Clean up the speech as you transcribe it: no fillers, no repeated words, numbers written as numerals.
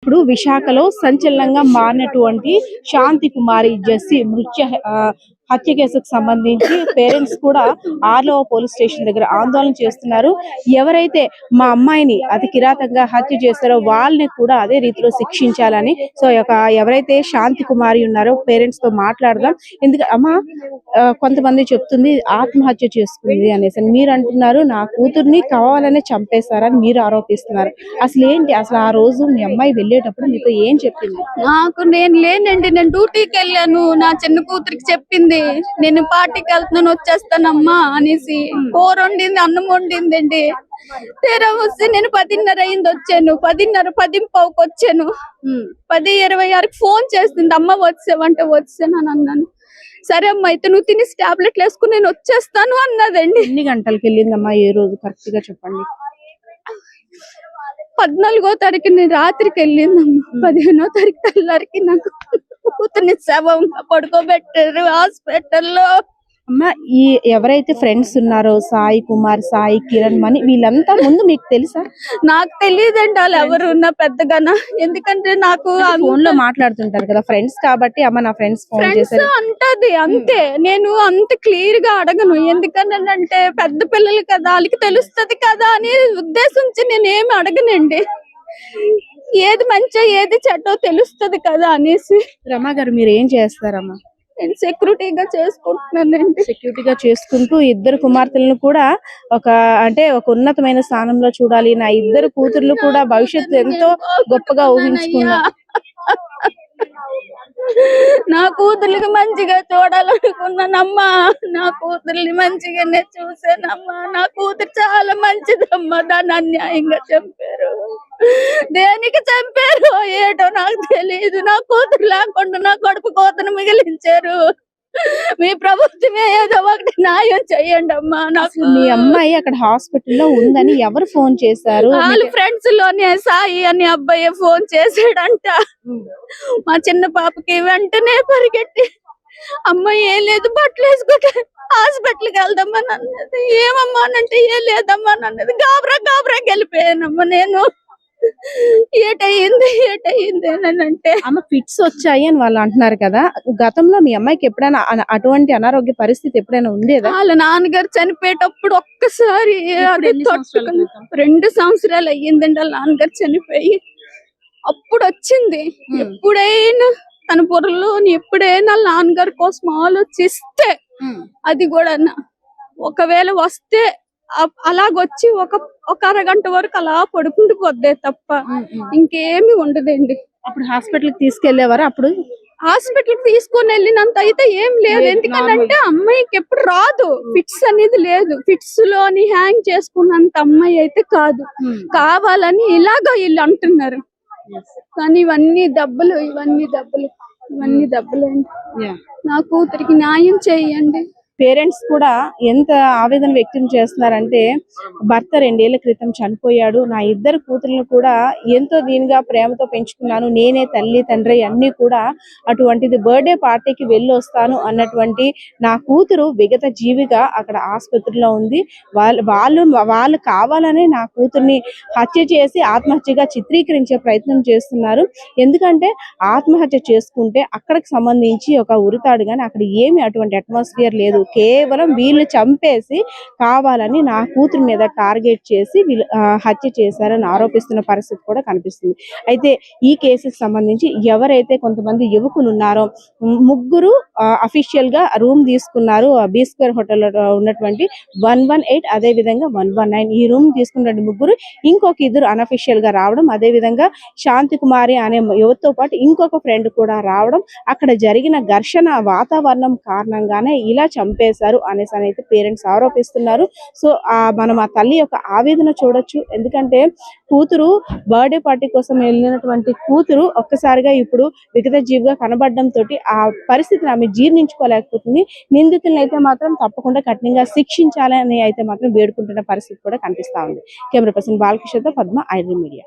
ఇప్పుడు విశాఖలో సంచలనంగా మారినటువంటి శాంతి కుమారి జెస్సీ హత్య కేసుకు సంబంధించి పేరెంట్స్ కూడా ఆర్లో పోలీస్ స్టేషన్ దగ్గర ఆందోళన చేస్తున్నారు. ఎవరైతే మా అమ్మాయిని అతి కిరాతకంగా హత్య చేస్తారో వాళ్ళని కూడా అదే రీతిలో శిక్షించాలని సో ఎవరైతే శాంతి కుమారి ఉన్నారో పేరెంట్స్ తో మాట్లాడదాం. ఎందుకంటే అమ్మ కొంతమంది చెప్తుంది ఆత్మహత్య చేసుకుంది అనేసి, మీరు అంటున్నారు నా కూతుర్ని కావాలనే చంపేశారని మీరు ఆరోపిస్తున్నారు. అసలు ఏంటి, అసలు ఆ రోజు మీ అమ్మాయి వెళ్ళేటప్పుడు మీతో ఏం చెప్పింది? నేను లేనండి, నేను డ్యూటీకి వెళ్ళాను. నా చిన్న కూతురికి చెప్పింది నేను పార్టీకి వెళ్తున్నాను వచ్చేస్తానమ్మా అనేసి. కూర వండింది, అన్నం వండిందండి. తీరా వస్తే నేను 10:30 అయింది వచ్చాను. 10:30 వచ్చాను. 10:26 ఫోన్ చేస్తుంది, అమ్మ వచ్చావంటే వచ్చాను అని అన్నాను. సరే అమ్మ అయితే నువ్వు తిని టాబ్లెట్లు వేసుకుని నేను వచ్చేస్తాను అన్నదండి. ఎన్ని గంటలకు వెళ్ళిందమ్మా ఏ రోజు కరెక్ట్ గా చెప్పండి? 14వ తారీఖు రాత్రికి వెళ్ళిందమ్మా. 15వ తారీఖు తెల్లారికి నాకు కూతుర్ని శవంగా పడుకోబెట్టారు హాస్పిటల్లో. అమ్మ ఈ ఎవరైతే ఫ్రెండ్స్ ఉన్నారో సాయి కుమార్, సాయి కిరణ్ మని వీళ్ళంతా ముందు మీకు తెలుసా? నాకు తెలియదండి వాళ్ళు ఎవరు ఉన్నా పెద్దగానా. ఎందుకంటే నాకు ఫోన్ లో మాట్లాడుతుంటారు కదా ఫ్రెండ్స్ కాబట్టి, అమ్మ నా ఫ్రెండ్స్ ఫోన్ చేశారు అంటది అంతే. నేను అంత క్లియర్ గా అడగను, ఎందుకంటే పెద్ద పిల్లలు కదా వాళ్ళకి తెలుస్తది కదా అని ఉద్దేశించి నేనేమి అడగనండి. ఏది మంచో ఏది చెడ్డో తెలుస్తది కదా అనేసి. రమా గారు మీరు ఏం చేస్తారమ్మా? నేను సెక్యూరిటీగా చేసుకుంటున్నానండి. సెక్యూరిటీగా చేసుకుంటూ ఇద్దరు కుమార్తెలను కూడా ఒక ఉన్నతమైన స్థానంలో చూడాలి, నా ఇద్దరు కూతుర్లు కూడా భవిష్యత్తు ఎంతో గొప్పగా ఊహించుకున్నా. నా కూతుర్లకి మంచిగా చూడాలనుకున్నానమ్మా. నా కూతుర్ని మంచిగానే చూసానమ్మా. నా కూతురు చాలా మంచిదమ్మా. దాన్ని అన్యాయంగా చంపారు. దేనికి చంపారు ఏటో నాకు తెలియదు. నా కూతురు లేకుండా నా కడుపు కోతను మిగిలించారు. మీ ప్రభుత్వమే ఏదో ఒకటి న్యాయం చెయ్యండి అమ్మా. నాకు మీ అమ్మాయి అక్కడ హాస్పిటల్లో ఉందని ఎవరు ఫోన్ చేశారు? వాళ్ళ ఫ్రెండ్స్ లోనే సాయి అని అబ్బాయి ఫోన్ చేసాడంట. మా చిన్న పాపకి వెంటనే పరిగెట్టి అమ్మాయి ఏం లేదు బట్టలు వేసుకుంటే హాస్పిటల్కి వెళ్దామని అన్నది. ఏమమ్మా అంటే ఏం లేదమ్మా అన్నది. గాబరా వెళ్ళిపోయానమ్మా నేను. ఏటయింది అని అంటే అమ్మ ఫిట్స్ వచ్చాయి అని వాళ్ళు అంటున్నారు కదా. గతంలో మీ అమ్మాయికి ఎప్పుడైనా అటువంటి అనారోగ్య పరిస్థితి ఎప్పుడైనా ఉండేదా? వాళ్ళ నాన్నగారు చనిపోయేటప్పుడు ఒక్కసారి 2 సంవత్సరాలు అయ్యిందండి వాళ్ళ నాన్నగారు చనిపోయి. అప్పుడు వచ్చింది. ఎప్పుడైనా తన పొరలో ఎప్పుడైనా వాళ్ళ నాన్నగారి కోసం ఆలోచిస్తే, అది కూడా ఒకవేళ వస్తే అలాగొచ్చి ఒక అరగంట వరకు అలా పడుకుంటూ పోద్దే తప్ప ఇంకేమి ఉండదండి. అప్పుడు హాస్పిటల్ కి తీసుకెళ్లేవారు? అప్పుడు హాస్పిటల్ తీసుకొని వెళ్ళినంత అయితే ఏం లేదు. ఎందుకంటే అమ్మాయికి ఎప్పుడు రాదు, ఫిట్స్ అనేది లేదు. ఫిట్స్ లోని హ్యాంగ్ చేసుకున్నంత అమ్మాయి అయితే కాదు. కావాలని ఇలాగా వీళ్ళు అంటున్నారు. కానీ ఇవన్నీ దెబ్బలు అండి. నా కూతురికి న్యాయం చేయండి. పేరెంట్స్ కూడా ఎంత ఆవేదన వ్యక్తం చేస్తున్నారంటే, భర్త 2 ఏళ్ల క్రితం చనిపోయాడు, నా ఇద్దరు కూతుర్లను కూడా ఎంతో దీనిగా ప్రేమతో పెంచుకున్నాను, నేనే తల్లి తండ్రి అన్ని కూడా, అటువంటిది బర్త్డే పార్టీకి వెళ్ళి వస్తాను అన్నటువంటి నా కూతురు విగత జీవిగా అక్కడ ఆసుపత్రిలో ఉంది. వాళ్ళు కావాలనే నా కూతుర్ని హత్య చేసి ఆత్మహత్యగా చిత్రీకరించే ప్రయత్నం చేస్తున్నారు. ఎందుకంటే ఆత్మహత్య చేసుకుంటే అక్కడికి సంబంధించి ఒక ఉరితాడు కానీ అక్కడ ఏమి అటువంటి అట్మాస్ఫియర్ లేదు. కేవలం వీళ్ళు చంపేసి కావాలని నా కూతురు మీద టార్గెట్ చేసి వీళ్ళు హత్య చేశారని ఆరోపిస్తున్న పరిస్థితి కూడా కనిపిస్తుంది. అయితే ఈ కేసుకు సంబంధించి ఎవరైతే కొంతమంది యువకులు ఉన్నారో, ముగ్గురు అఫీషియల్ గా రూమ్ తీసుకున్నారు బీ స్క్వేర్ హోటల్ ఉన్నటువంటి 118 అదే విధంగా 119 ఈ రూమ్ తీసుకున్నటువంటి ముగ్గురు, ఇంకొక ఇద్దరు అనఫీషియల్ గా రావడం, అదే విధంగా శాంతి కుమారి అనే యువతతో పాటు ఇంకొక ఫ్రెండ్ కూడా రావడం, అక్కడ జరిగిన ఘర్షణ వాతావరణం కారణంగానే ఇలా చంపేశారు అనేసి అయితే పేరెంట్స్ ఆరోపిస్తున్నారు. సో మనం ఆ తల్లి యొక్క ఆవేదన చూడొచ్చు. ఎందుకంటే కూతురు బర్త్డే పార్టీ కోసం వెళ్ళినటువంటి కూతురు ఒక్కసారిగా ఇప్పుడు విగత జీవిగా కనబడడం తోటి ఆ పరిస్థితిని ఆమె జీర్ణించుకోలేకపోతుంది. నిందితులను అయితే మాత్రం తప్పకుండా కఠినంగా శిక్షించాలని అయితే మాత్రం వేడుకుంటున్న పరిస్థితి కూడా కనిపిస్తా ఉంది. కెమెరా పర్సన్ బాలకృష్ణతో పద్మ, ఐడ్రీ మీడియా.